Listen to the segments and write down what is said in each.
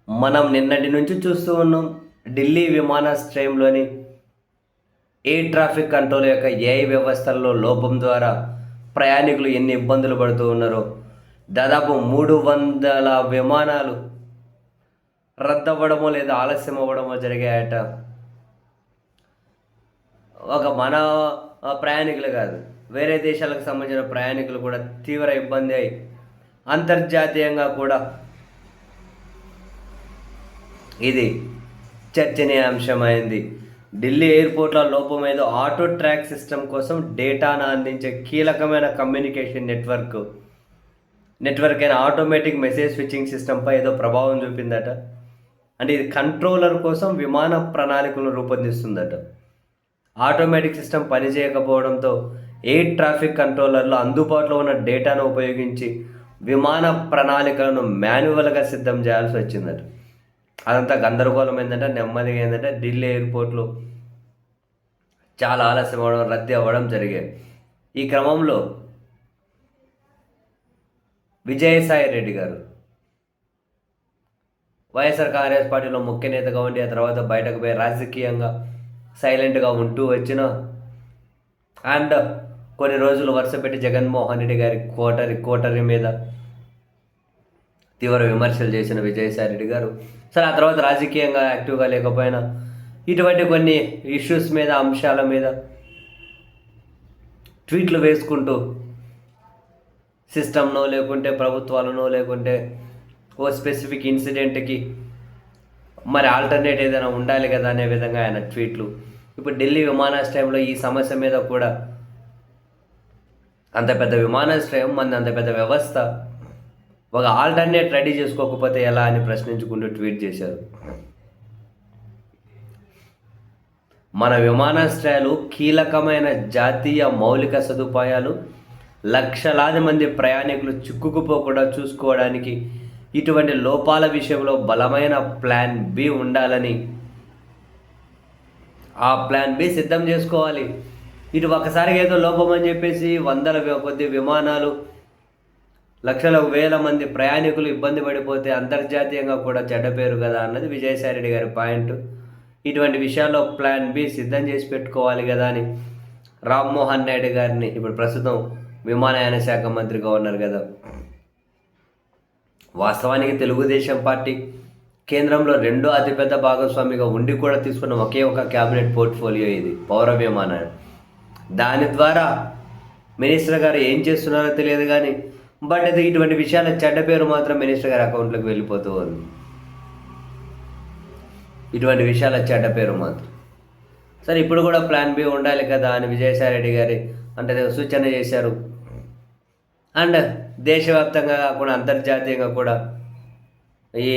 మనం నిన్నటి నుంచి చూస్తూ ఉన్నాం. ఢిల్లీ విమానాశ్రయంలోని ఎయిర్ ట్రాఫిక్ కంట్రోల్ యొక్క ఏఐ వ్యవస్థల్లో లోపం ద్వారా ప్రయాణికులు ఎన్ని ఇబ్బందులు పడుతూ ఉన్నారో. దాదాపు 300 విమానాలు రద్దవ్వడమో లేదా ఆలస్యం అవ్వడమో జరిగాయట. ఒక మన ప్రయాణికులు కాదు, వేరే దేశాలకు సంబంధించిన ప్రయాణికులు కూడా తీవ్ర ఇబ్బంది అయి అంతర్జాతీయంగా కూడా ఇది చర్చనీయాంశమైంది. ఢిల్లీ ఎయిర్పోర్ట్ల లోపం ఏదో ఆటో ట్రాక్ సిస్టమ్ కోసం డేటాను అందించే కీలకమైన కమ్యూనికేషన్ నెట్వర్క్ అయిన ఆటోమేటిక్ మెసేజ్ స్విచ్చింగ్ సిస్టంపై ఏదో ప్రభావం చూపిందట. అంటే ఇది కంట్రోలర్ కోసం విమాన ప్రణాళికలను రూపొందిస్తుందట. ఆటోమేటిక్ సిస్టమ్ పనిచేయకపోవడంతో ఎయిర్ ట్రాఫిక్ కంట్రోలర్లు అందుబాటులో ఉన్న డేటాను ఉపయోగించి విమాన ప్రణాళికలను మాన్యువల్గా సిద్ధం చేయాల్సి వచ్చిందట. అదంతా గందరగోళం ఏంటంటే, నెమ్మదిగా ఏంటంటే ఢిల్లీ ఎయిర్పోర్ట్లు చాలా ఆలస్యం అవ్వడం, రద్దీ అవ్వడం జరిగాయి. ఈ క్రమంలో విజయసాయి రెడ్డి గారు వైఎస్ఆర్ కాంగ్రెస్ పార్టీలో ముఖ్య నేతగా ఉండి ఆ తర్వాత బయటకు పోయి రాజకీయంగా సైలెంట్గా ఉంటూ వచ్చిన అండ్ కొన్ని రోజులు వరుసపెట్టి జగన్మోహన్ రెడ్డి గారి కోటరి మీద తీవ్ర విమర్శలు చేసిన విజయసాయి రెడ్డి గారు సరే ఆ తర్వాత రాజకీయంగా యాక్టివ్గా లేకపోయినా ఇటువంటి కొన్ని ఇష్యూస్ మీద, అంశాల మీద ట్వీట్లు వేసుకుంటూ సిస్టమ్నో లేకుంటే ప్రభుత్వాలనో లేకుంటే ఓ స్పెసిఫిక్ ఇన్సిడెంట్కి మరి ఆల్టర్నేట్ ఏదైనా ఉండాలి కదా అనే విధంగా ఆయన ట్వీట్లు. ఇప్పుడు ఢిల్లీ విమానాశ్రయంలో ఈ సమస్య మీద కూడా అంత పెద్ద విమానాశ్రయం, మన అంత పెద్ద వ్యవస్థ ఒక ఆల్టర్నేట్ రెడీ చేసుకోకపోతే ఎలా అని ప్రశ్నించుకుంటూ ట్వీట్ చేశారు. మన విమానాశ్రయాలు కీలకమైన జాతీయ మౌలిక సదుపాయాలు, లక్షలాది మంది ప్రయాణికులు చిక్కుకుపోకుండా చూసుకోవడానికి ఇటువంటి లోపాల విషయంలో బలమైన ప్లాన్ బి ఉండాలని, ఆ ప్లాన్ బి సిద్ధం చేసుకోవాలి. ఇటు ఒకసారిగా ఏదో లోపం అని చెప్పేసి వందల కొద్ది విమానాలు, లక్షల వేల మంది ప్రయాణికులు ఇబ్బంది పడిపోతే అంతర్జాతీయంగా కూడా చెడ్డ పేరు కదా అన్నది విజయసాయి రెడ్డి గారి పాయింట్. ఇటువంటి విషయాల్లో ప్లాన్ బి సిద్ధం చేసి పెట్టుకోవాలి కదా అని రామ్మోహన్ నాయుడు గారిని, ఇప్పుడు ప్రస్తుతం విమానయాన శాఖ మంత్రిగా ఉన్నారు కదా, వాస్తవానికి తెలుగుదేశం పార్టీ కేంద్రంలో రెండో అతిపెద్ద భాగస్వామిగా ఉండి కూడా తీసుకున్న ఒకే ఒక క్యాబినెట్ పోర్ట్ఫోలియో ఇది పౌర విమానయానం. దాని ద్వారా మినిస్టర్ గారు ఏం చేస్తున్నారో తెలియదు కానీ బట్ అది ఇటువంటి విషయాల చెడ్డ పేరు మాత్రం మినిస్టర్ గారి అకౌంట్లోకి వెళ్ళిపోతూ ఉంది. ఇటువంటి విషయాల చెడ్డ పేరు మాత్రం సరే ఇప్పుడు కూడా ప్లాన్ బి ఉండాలి కదా అని విజయసాయి రెడ్డి గారి అంటే సూచన చేశారు. అండ్ దేశవ్యాప్తంగా కాకుండా అంతర్జాతీయంగా కూడా ఈ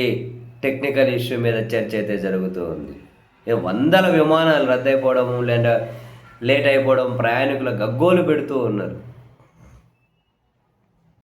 టెక్నికల్ ఇష్యూ మీద చర్చ అయితే జరుగుతూ ఉంది. వందల విమానాలు రద్దయిపోవడం లేదా లేట్ అయిపోవడం ప్రయాణికుల గగ్గోలు పెడుతూ ఉన్నారు.